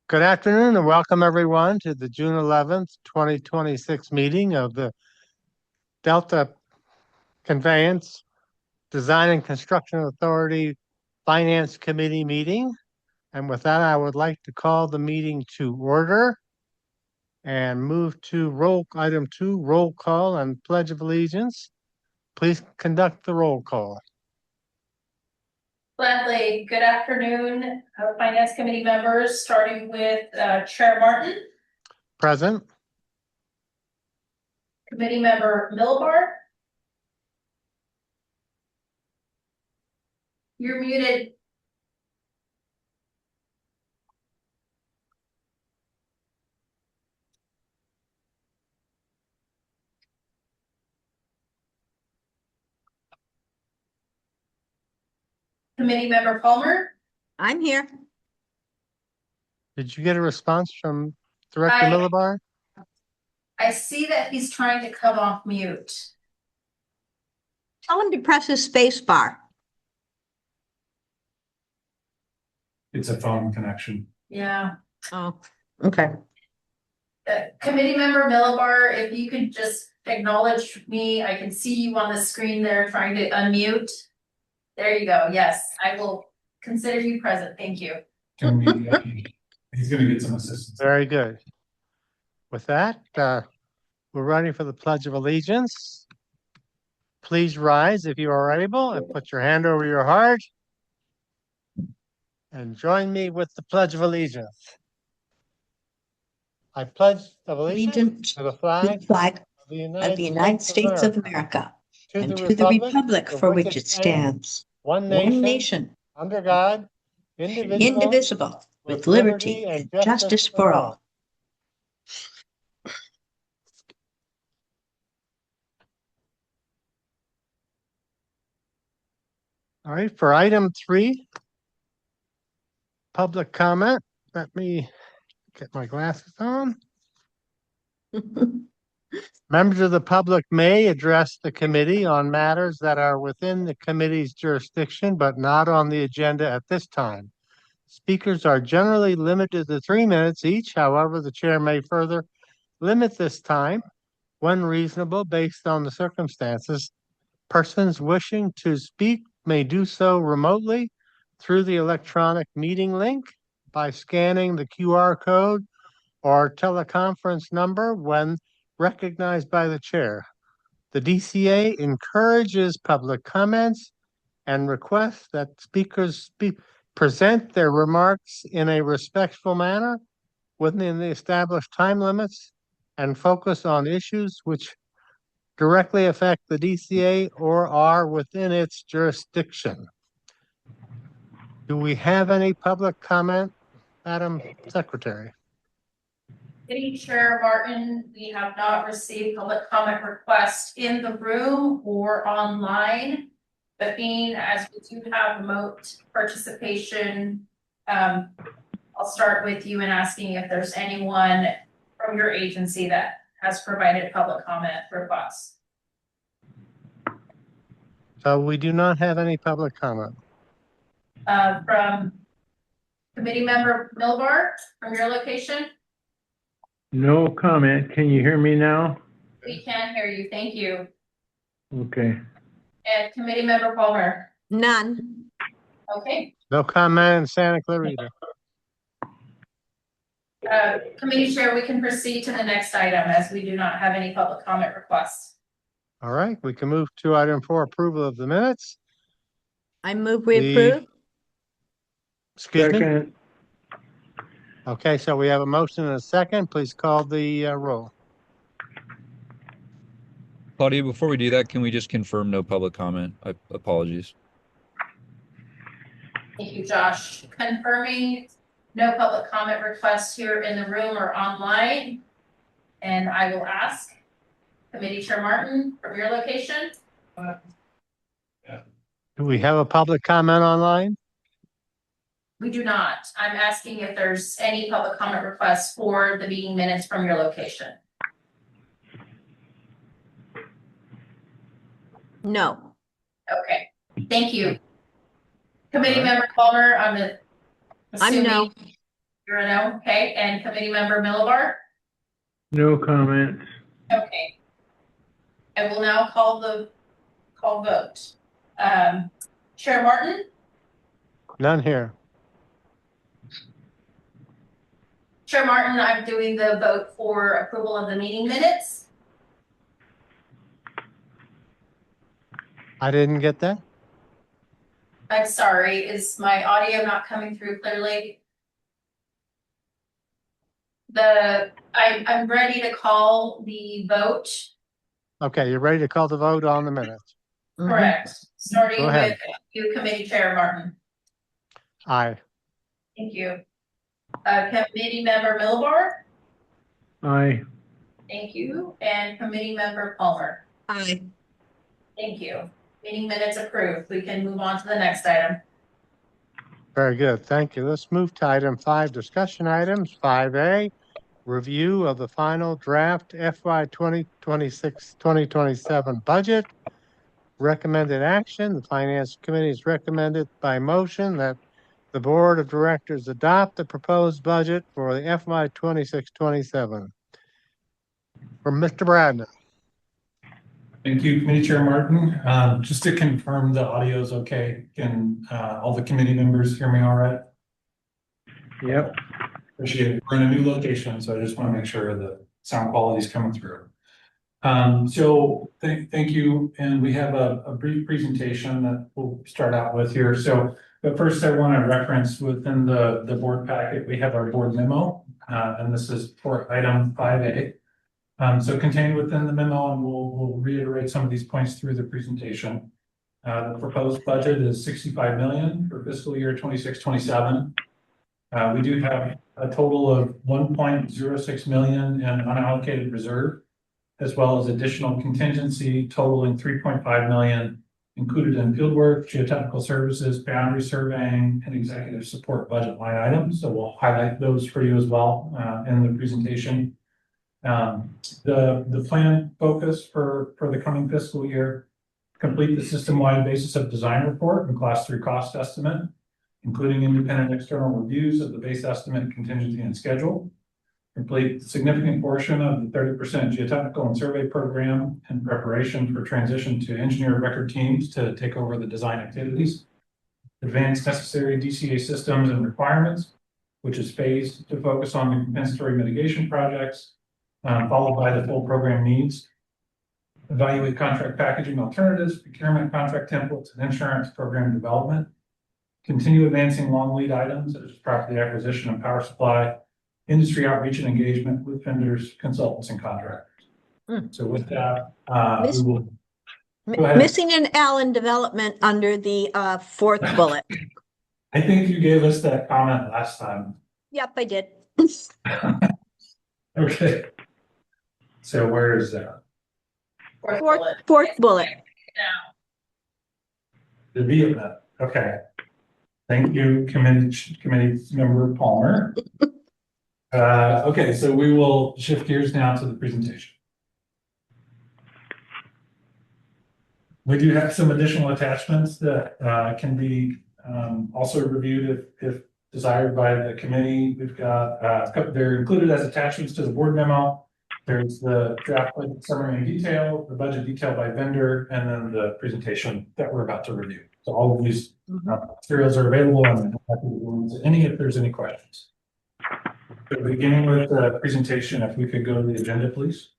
Good afternoon and welcome everyone to the June 11th, 2026 meeting of the Delta Conveyance Design and Construction Authority Finance Committee meeting. And with that, I would like to call the meeting to order and move to item 2, roll call and Pledge of Allegiance. Please conduct the roll call. Gladly. Good afternoon, Finance Committee members, starting with Chair Martin. Present. Committee member Millibar. You're muted. Committee member Palmer. I'm here. Did you get a response from Director Millibar? I see that he's trying to come off mute. Tell him to press his space bar. It's a phone connection. Yeah. Oh, okay. Committee member Millibar, if you could just acknowledge me, I can see you on the screen there trying to unmute. There you go. Yes, I will consider you present. Thank you. Can we, he's going to get some assistance. Very good. With that, we're ready for the Pledge of Allegiance. Please rise if you are able and put your hand over your heart. And join me with the Pledge of Allegiance. I pledge allegiance to the flag of the United States of America and to the republic for which it stands, one nation, under God, indivisible, with liberty and justice for all. All right, for item 3, public comment. Let me get my glasses on. Members of the public may address the committee on matters that are within the committee's jurisdiction, but not on the agenda at this time. Speakers are generally limited to 3 minutes each. However, the chair may further limit this time when reasonable based on the circumstances. Persons wishing to speak may do so remotely through the electronic meeting link by scanning the QR code or teleconference number when recognized by the chair. The DCA encourages public comments and requests that speakers present their remarks in a respectful manner within the established time limits and focus on issues which directly affect the DCA or are within its jurisdiction. Do we have any public comment, Madam Secretary? Committee Chair Martin, we have not received public comment requests in the room or online, but being as we do have remote participation, I'll start with you in asking if there's anyone from your agency that has provided public comment requests. So we do not have any public comment. From committee member Millibar, from your location? No comment. Can you hear me now? We can hear you. Thank you. Okay. And committee member Palmer? None. Okay. No comment in Santa Clarita. Committee chair, we can proceed to the next item as we do not have any public comment requests. All right, we can move to item 4, approval of the minutes. I move we approve. Excuse me? Second. Okay, so we have a motion and a second. Please call the roll. Claudia, before we do that, can we just confirm no public comment? Apologies. Thank you, Josh. Confirming no public comment requests here in the room or online. And I will ask Committee Chair Martin, from your location. Do we have a public comment online? We do not. I'm asking if there's any public comment requests for the meeting minutes from your location. No. Okay, thank you. Committee member Palmer, I'm no. You're a no, okay, and committee member Millibar? No comments. Okay. I will now call vote. Chair Martin, None here. Chair Martin, I'm doing the vote for approval of the meeting minutes. I didn't get that. I'm sorry, is my audio not coming through clearly? I'm ready to call the vote, Okay, you're ready to call the vote on the minutes. correct, starting Go ahead. with you, Committee Chair Martin. Aye. Thank you. Committee Member Millibar, Aye. thank you, and Committee Member Palmer. Aye. Thank you. Meeting minutes approved. We can move on to the next item. Very good. Thank you. Let's move to item 5, discussion items. 5A, review of the final draft FY 2026-2027 budget. Recommended action. The Finance Committee has recommended by motion that the Board of Directors adopt the proposed budget for the FY 26-27. From Mr. Bradman. Thank you, Committee Chair Martin. Just to confirm the audio is okay. Can all the committee members hear me all right? Yep. Appreciate it. We're in a new location, so I just want to make sure the sound quality is coming through. So thank you. And we have a brief presentation that we'll start out with here. So, but first I want to reference within the board packet, we have our board memo, and this is for item 5A. So contained within the memo, and we'll reiterate some of these points through the presentation. The proposed budget is 65 million for fiscal year 26-27. We do have a total of 1.06 million in unallocated reserve, as well as additional contingency totaling 3.5 million included in fieldwork, geotechnical services, boundary surveying, and executive support budget line items. So we'll highlight those for you as well in the presentation. The plan focus for the coming fiscal year: complete the system-wide basis of design report and class 3 cost estimate, including independent external reviews of the base estimate, contingency, and schedule. Complete the significant portion of the 30% geotechnical and survey program in preparation for transition to engineer of record teams to take over the design activities. Advance necessary DCA systems and requirements, which is phased to focus on the compensatory mitigation projects, followed by the full program needs. Evaluate contract packaging alternatives, procurement contract templates, and insurance program development. Continue advancing long lead items such as property acquisition and power supply, industry outreach and engagement with vendors, consultants, and contractors. So with that, we will go ahead. Missing an L in development under the fourth bullet. I think you gave us that comment last time. Yep, I did. Okay. So where is that? Fourth bullet. Now, The Vietnam. Okay. Thank you, committee member Palmer. Okay, so we will shift gears now to the presentation. We do have some additional attachments that can be also reviewed if desired by the committee. We've got they're included as attachments to the board memo. There's the draft budget summary and detail, the budget detail by vendor, and then the presentation that we're about to review. So all of these materials are available, and I'm happy to go into any if there's any questions. So beginning with the presentation, if we could go to the agenda, please.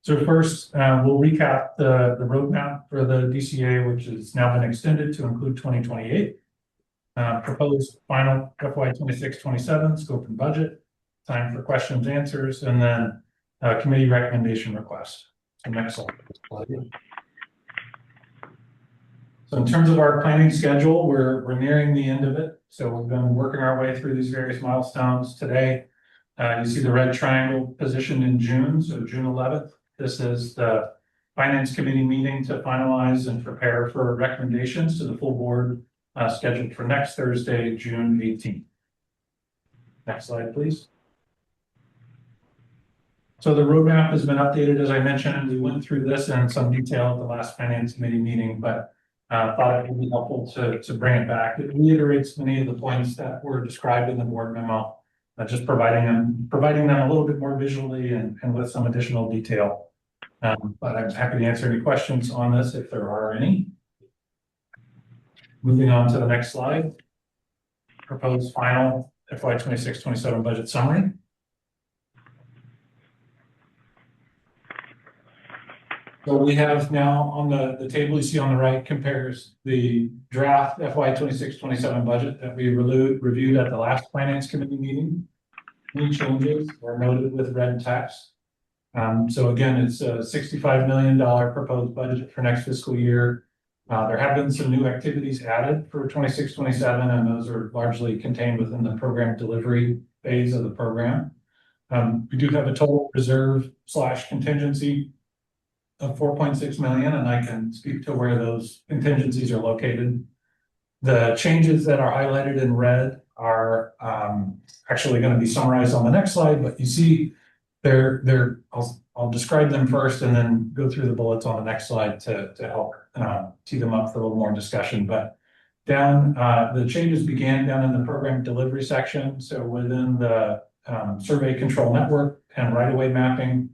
So first, we'll recap the roadmap for the DCA, which has now been extended to include 2028. Proposed final FY 26-27 scope and budget, time for questions, answers, and then committee recommendation request. So next slide. So in terms of our planning schedule, we're nearing the end of it. So we've been working our way through these various milestones today. You see the red triangle positioned in June, so June 11th. This is the Finance Committee meeting to finalize and prepare for recommendations to the full board scheduled for next Thursday, June 18th. Next slide, please. So the roadmap has been updated, as I mentioned. We went through this in some detail at the last Finance Committee meeting, but thought it would be helpful to bring it back. It reiterates many of the points that were described in the board memo, just providing them a little bit more visually and with some additional detail. But I'm happy to answer any questions on this if there are any. Moving on to the next slide. Proposed final FY 26-27 budget summary. So we have now on the table you see on the right compares the draft FY 26-27 budget that we reviewed at the last finance committee meeting. Any changes are noted with red text. So again, it's a $65 million proposed budget for next fiscal year. There have been some new activities added for 26-27, and those are largely contained within the program delivery phase of the program. We do have a total reserve / contingency of 4.6 million, and I can speak to where those contingencies are located. The changes that are highlighted in red are actually going to be summarized on the next slide, but you see I'll describe them first and then go through the bullets on the next slide to help tee them up for a little more discussion. But down, the changes began down in the program delivery section. So within the survey control network and right-of-way mapping,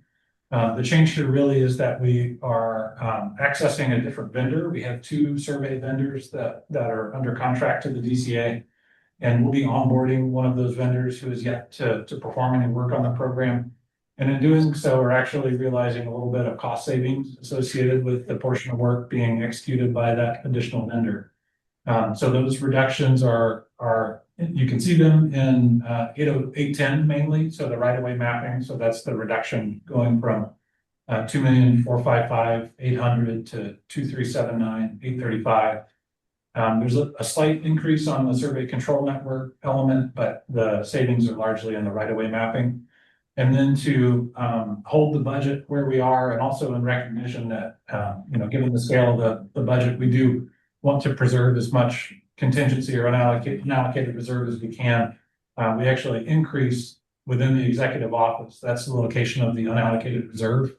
the change here really is that we are accessing a different vendor. We have 2 survey vendors that are under contract to the DCA, and we'll be onboarding one of those vendors who is yet to perform any work on the program. And in doing so, we're actually realizing a little bit of cost savings associated with the portion of work being executed by that additional vendor. So those reductions are you can see them in 80810 mainly. So the right-of-way mapping. So that's the reduction going from 2,455,800 to 2,379,835. There's a slight increase on the survey control network element, but the savings are largely in the right-of-way mapping. And then to hold the budget where we are, and also in recognition that given the scale of the budget, we do want to preserve as much contingency or unallocated reserve as we can. We actually increase within the executive office. That's the location of the unallocated reserve.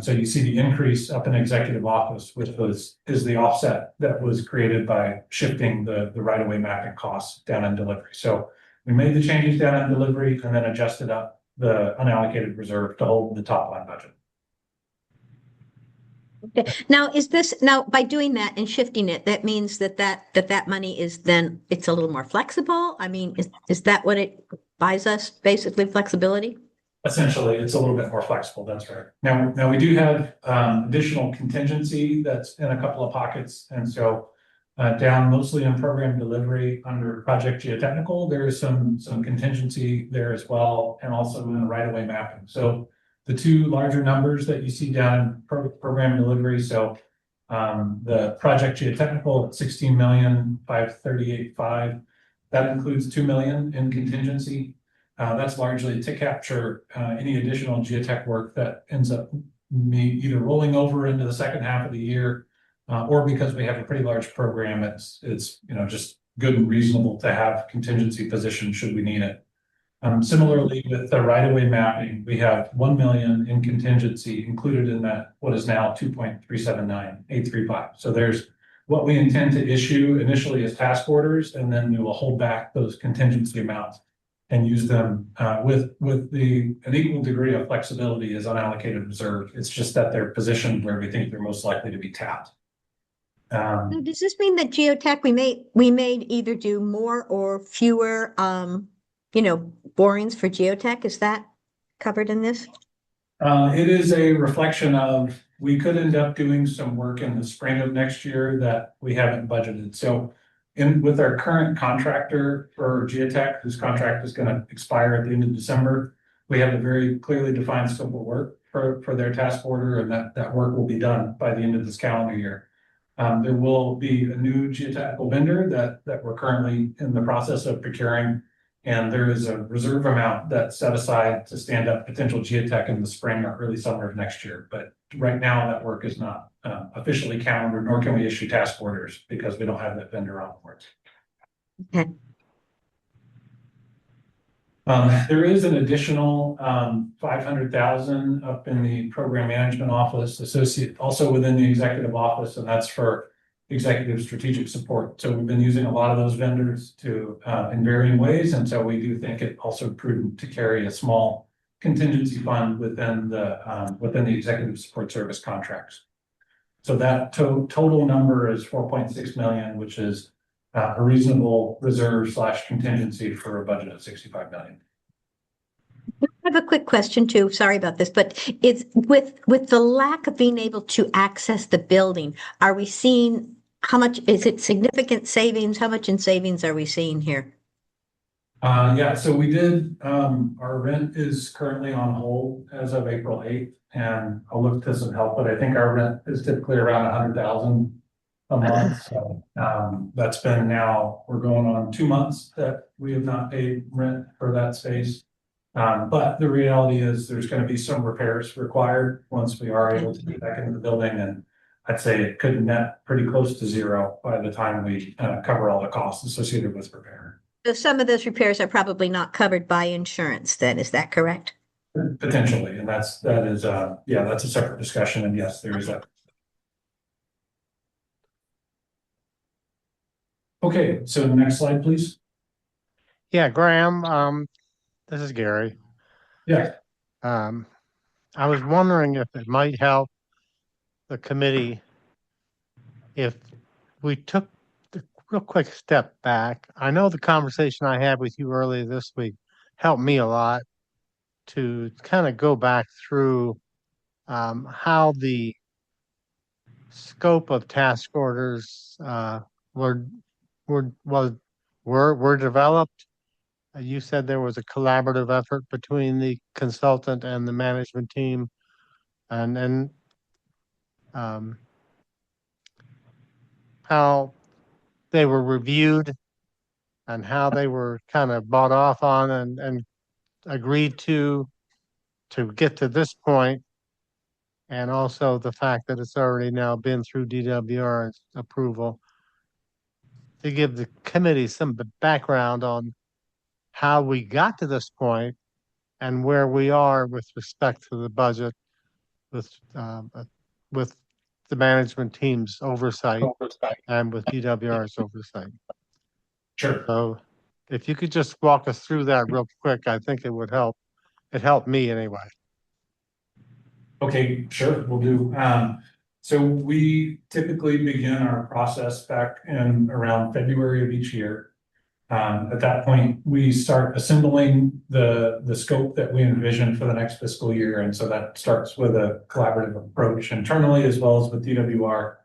So you see the increase up in executive office, which is the offset that was created by shifting the right-of-way mapping costs down in delivery. So we made the changes down in delivery and then adjusted up the unallocated reserve to hold the top line budget. Okay. Now by doing that and shifting it, that means that money is then it's a little more flexible. I mean, is that what it buys us, basically flexibility? Essentially, it's a little bit more flexible. That's right. Now we do have additional contingency that's in a couple of pockets, and so down mostly in program delivery under project geotechnical, there is some contingency there as well, and also in the right-of-way mapping. So the 2 larger numbers that you see down in program delivery. So the project geotechnical at 16,538,500, that includes 2 million in contingency. That's largely to capture any additional geotech work that ends up either rolling over into the second half of the year, or because we have a pretty large program, it's just good and reasonable to have contingency position should we need it. Similarly, with the right-of-way mapping, we have 1 million in contingency included in that what is now 2.379835. So there's what we intend to issue initially as task orders, and then we will hold back those contingency amounts and use them with an equal degree of flexibility as unallocated reserve. It's just that they're positioned where we think they're most likely to be tapped. Now, does this mean that geotech we may either do more or fewer borings for geotech? Is that covered in this? It is a reflection of we could end up doing some work in the spring of next year that we haven't budgeted. So with our current contractor for geotech, whose contract is going to expire at the end of December, we have a very clearly defined scope of work for their task order, and that work will be done by the end of this calendar year. There will be a new geotechnical vendor that we're currently in the process of procuring, and there is a reserve amount that's set aside to stand up potential geotech in the spring or early summer of next year. But right now, that work is not officially calendared, nor can we issue task orders because we don't have that vendor on board. Okay. There is an additional 500,000 up in the program management office, also within the executive office, and that's for executive strategic support. So we've been using a lot of those vendors to in varying ways, and so we do think it also prudent to carry a small contingency fund within the executive support service contracts. So that total number is 4.6 million, which is a reasonable reserve / contingency for a budget of 65 million. I have a quick question too. Sorry about this, but it's with the lack of being able to access the building, are we seeing how much is it significant savings? How much in savings are we seeing here? Yeah, so we did, our rent is currently on hold as of April 8th, and I'll look to some help, but I think our rent is typically around 100,000 a month. So that's been now, we're going on 2 months that we have not paid rent for that space. But the reality is there's going to be some repairs required once we are able to get back into the building, and I'd say it could net pretty close to zero by the time we cover all the costs associated with repair. So some of those repairs are probably not covered by insurance then, is that correct? Potentially, and that's a separate discussion, and yes, there is that. Okay, so next slide, please. Yeah, Graham, this is Gary. Yeah. I was wondering if it might help the committee if we took the real quick step back. I know the conversation I had with you earlier this week helped me a lot to kind of go back through how the scope of task orders were developed. You said there was a collaborative effort between the consultant and the management team, and how they were reviewed and how they were kind of bought off on and agreed to get to this point, and also the fact that it's already now been through DWR's approval, to give the committee some background on how we got to this point and where we are with respect to the budget with the management team's oversight and with DWR's oversight. Sure. So if you could just walk us through that real quick, I think it would help. It helped me anyway. Okay, sure, we'll do. So we typically begin our process back in around February of each year. At that point, we start assembling the scope that we envision for the next fiscal year. And so that starts with a collaborative approach internally as well as with DWR.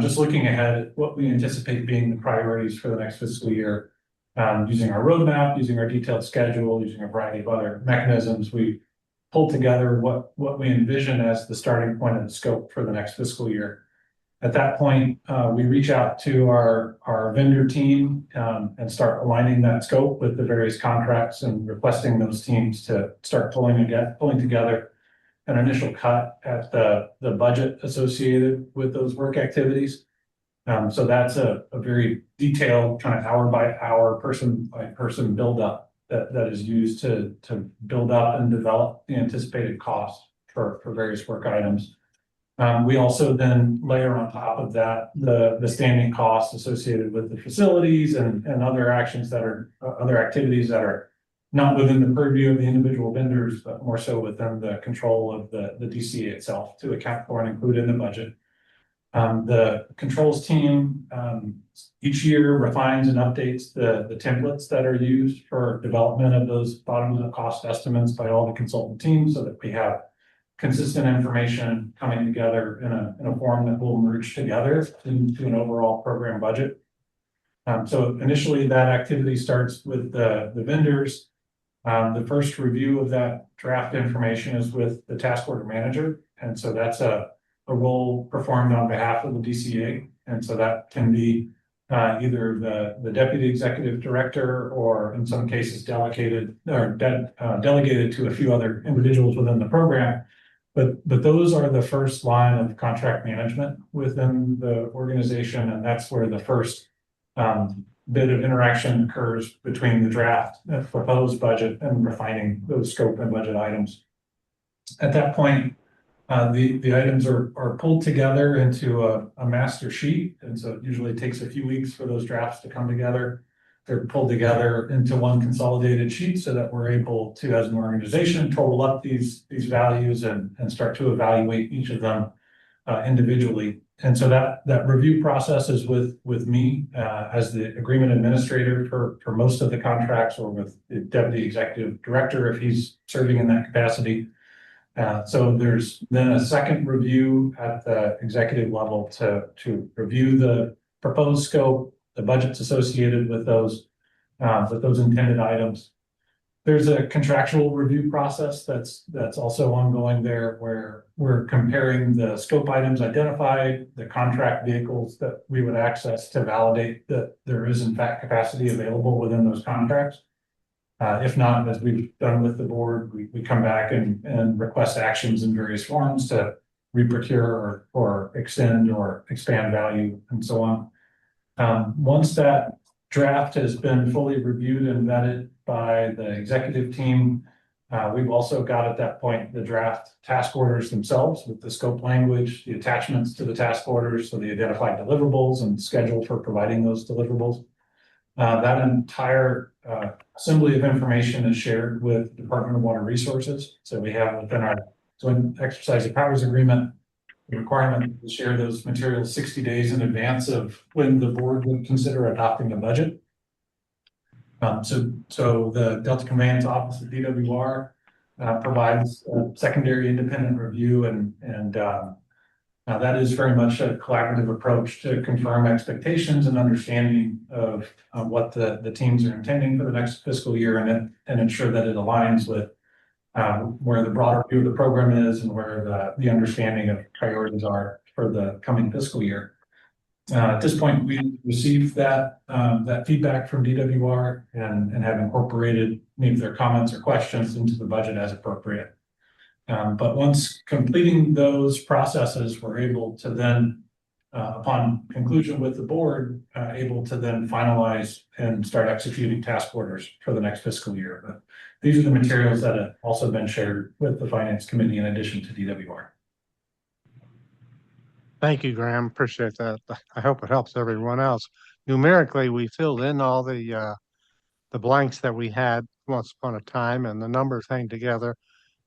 Just looking ahead at what we anticipate being the priorities for the next fiscal year, using our roadmap, using our detailed schedule, using a variety of other mechanisms, we pull together what we envision as the starting point of the scope for the next fiscal year. At that point, we reach out to our vendor team and start aligning that scope with the various contracts and requesting those teams to start pulling together an initial cut at the budget associated with those work activities. So that's a very detailed kind of hour by hour, person by person buildup that is used to build up and develop the anticipated costs for various work items. We also then layer on top of that the standing costs associated with the facilities and other actions that are other activities that are not within the purview of the individual vendors, but more so within the control of the DCA itself to account for and include in the budget. The controls team each year refines and updates the templates that are used for development of those bottom-up cost estimates by all the consultant teams so that we have consistent information coming together in a form that will merge together into an overall program budget. So initially that activity starts with the vendors. The first review of that draft information is with the task order manager. And so that's a role performed on behalf of the DCA. And so that can be either the deputy executive director or in some cases delegated to a few other individuals within the program. But those are the first line of contract management within the organization. And that's where the first bit of interaction occurs between the draft and proposed budget and refining those scope and budget items. At that point, The items are pulled together into a master sheet, and so it usually takes a few weeks for those drafts to come together. They're pulled together into one consolidated sheet so that we're able to, as an organization, total up these values and start to evaluate each of them individually. And so that review process is with me as the agreement administrator for most of the contracts, or with the deputy executive director if he's serving in that capacity. So there's then a second review at the executive level to review the proposed scope, the budgets associated with those intended items. There's a contractual review process that's also ongoing there, where we're comparing the scope items identified, the contract vehicles that we would access to validate that there is in fact capacity available within those contracts. If not, as we've done with the board, we come back and request actions in various forms to reprocure or extend or expand value and so on. Once that draft has been fully reviewed and vetted by the executive team, we've also got at that point the draft task orders themselves with the scope language, the attachments to the task orders, so the identified deliverables and schedule for providing those deliverables. That entire assembly of information is shared with Department of Water Resources. So we have within our joint exercise of powers agreement the requirement to share those materials 60 days in advance of when the board would consider adopting a budget. So the Delta Command's Office of DWR provides a secondary independent review, and that is very much a collaborative approach to confirm expectations and understanding of what the teams are intending for the next fiscal year, and ensure that it aligns with where the broader view of the program is and where the understanding of priorities are for the coming fiscal year. At this point, we received that feedback from DWR and have incorporated any of their comments or questions into the budget as appropriate. But once completing those processes, we're able to then, upon conclusion with the board, able to then finalize and start executing task orders for the next fiscal year. But these are the materials that have also been shared with the Finance Committee in addition to DWR. Thank you, Graham. Appreciate that. I hope it helps everyone else. Numerically, we filled in all the blanks that we had once upon a time, and the numbers hang together.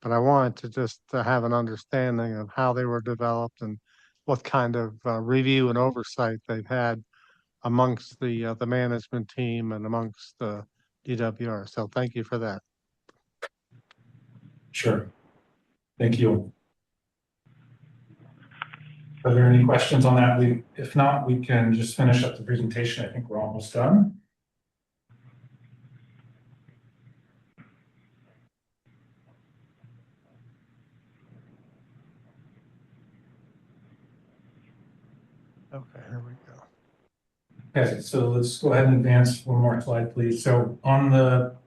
But I wanted to just have an understanding of how they were developed and what kind of review and oversight they've had amongst the management team and amongst the DWR. So thank you for that. Sure. Thank you. Are there any questions on that? If not, we can just finish up the presentation. I think we're almost done. Okay, here we go. Okay, so let's go ahead and advance one more slide, please. So on the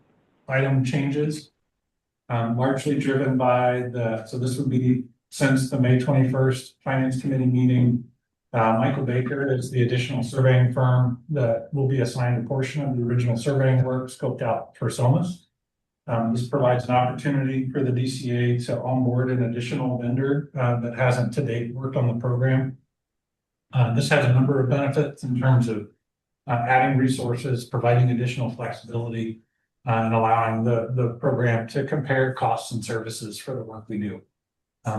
item changes, largely driven by so this would be since the May 21st Finance Committee meeting, Michael Baker is the additional surveying firm that will be assigned a portion of the original surveying work scoped out for SOMAS. This provides an opportunity for the DCA to onboard an additional vendor that hasn't to date worked on the program. This has a number of benefits in terms of adding resources, providing additional flexibility, and allowing the program to compare costs and services for the work we do.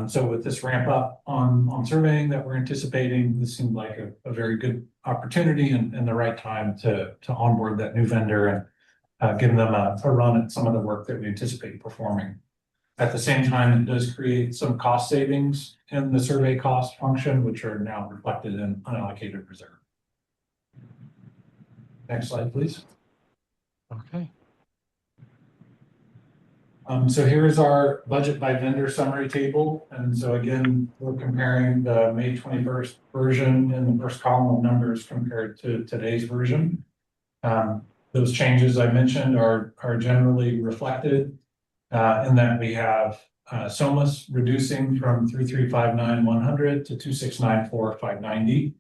So with this ramp up on surveying that we're anticipating, this seemed like a very good opportunity and the right time to onboard that new vendor and give them a run at some of the work that we anticipate performing. At the same time, it does create some cost savings in the survey cost function, which are now reflected in unallocated reserve. Next slide, please. Okay. So here's our budget by vendor summary table. And so again, we're comparing the May 21st version in the first column of numbers compared to today's version. Those changes I mentioned are generally reflected in that we have SOMAS reducing from 3359100 to 2694590.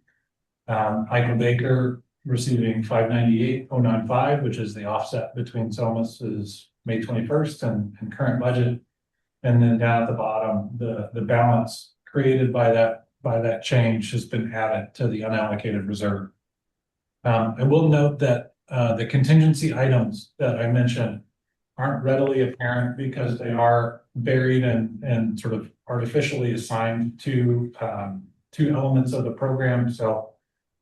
Michael Baker receiving 598,095, which is the offset between SOMAS's May 21st and current budget. And then down at the bottom, the balance created by that change has been added to the unallocated reserve. I will note that the contingency items that I mentioned aren't readily apparent because they are buried and sort of artificially assigned to two elements of the program. So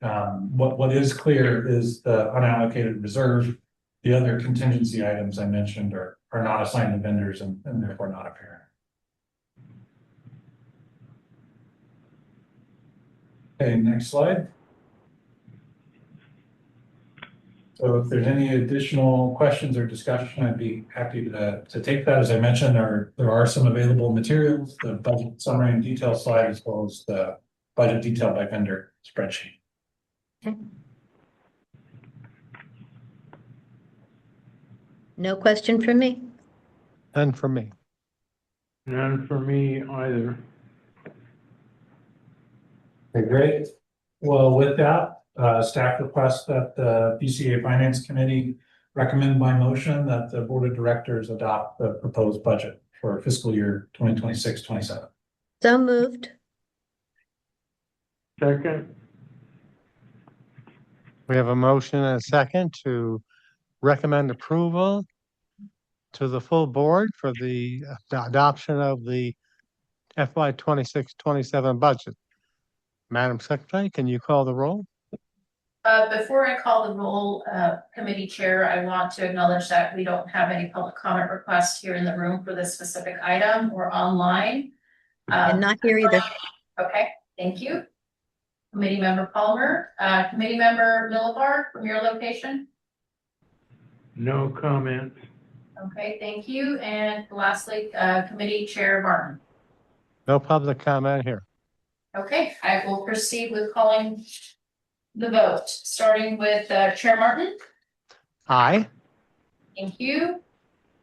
what is clear is the unallocated reserve. The other contingency items I mentioned are not assigned to vendors and therefore not apparent. Okay, next slide. So if there's any additional questions or discussion, I'd be happy to take that. As I mentioned, there are some available materials, the budget summary and detail slide, as well as the budget detail by vendor spreadsheet. Okay. No question from me. None for me. None for me either. Okay, great. Well, with that, staff requests that the DCA Finance Committee recommend by motion that the Board of Directors adopt the proposed budget for fiscal year 2026-27. So moved. Second, We have a motion and a second to recommend approval to the full board for the adoption of the FY 26-27 budget. Madam Secretary, can you call the roll? Before I call the roll, committee chair, I want to acknowledge that we don't have any public comment requests here in the room for this specific item or online. And not here either. Okay, thank you. Committee member Palmer, committee member Millibar from your location. no comment. Okay, thank you. And lastly, committee chair Martin. No public comment here. Okay, I will proceed with calling the vote, starting with Chair Martin. Aye. Thank you.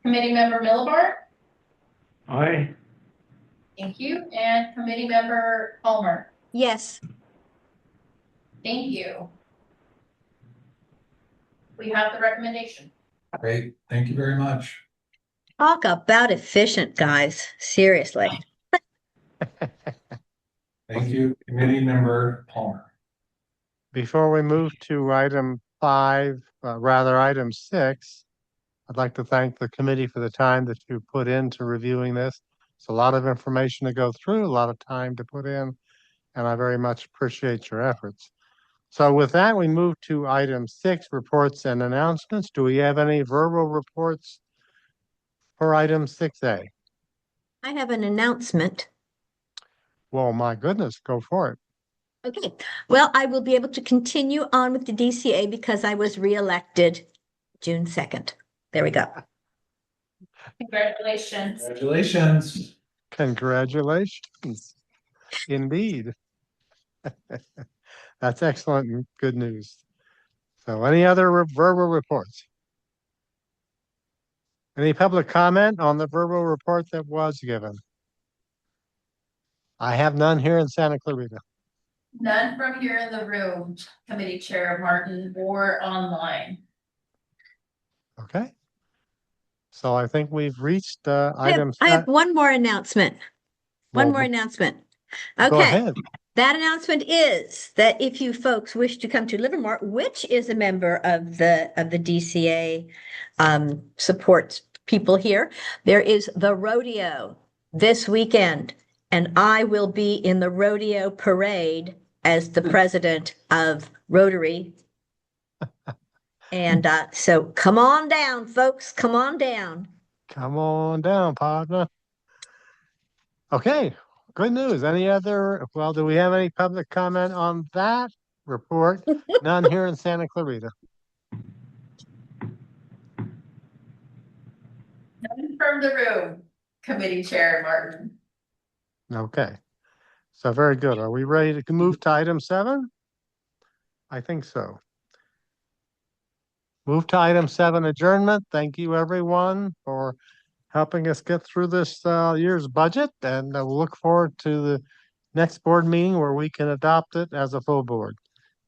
Committee member Millibar. Aye, Thank you. And committee member Palmer. Yes. Thank you. We have the recommendation. Great, thank you very much. Talk about efficient, guys. Seriously. Thank you, Committee Member Palmer. Before we move to item 6, I'd like to thank the committee for the time that you put into reviewing this. It's a lot of information to go through, a lot of time to put in, and I very much appreciate your efforts. So with that, we move to item 6, reports and announcements. Do we have any verbal reports for item 6A? I have an announcement. Well, my goodness, go for it. Okay, well, I will be able to continue on with the DCA because I was reelected June 2nd. There we go. Congratulations. Congratulations. Congratulations. Indeed. That's excellent and good news. So any other verbal reports? Any public comment on the verbal report that was given? I have none here in Santa Clarita. None from here in the room, committee chair Martin, or online. Okay. So I think we've reached I item. have one more announcement. One more announcement. Go Okay. ahead. That announcement is that if you folks wish to come to Livermore, which is a member of the DCA support people here, there is the rodeo this weekend, and I will be in the rodeo parade as the president of Rotary. And so come on down, folks. Come on down. Come on down, partner. Okay, good news. Any other, well, do we have any public comment on that report? None here in Santa Clarita. None from the room, committee chair Martin. Okay. So very good. Are we ready to move to item 7? I think so. Move to item 7, adjournment. Thank you, everyone, for helping us get through this year's budget, and we'll look forward to the next board meeting where we can adopt it as a full board.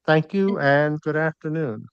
Thank you and good afternoon.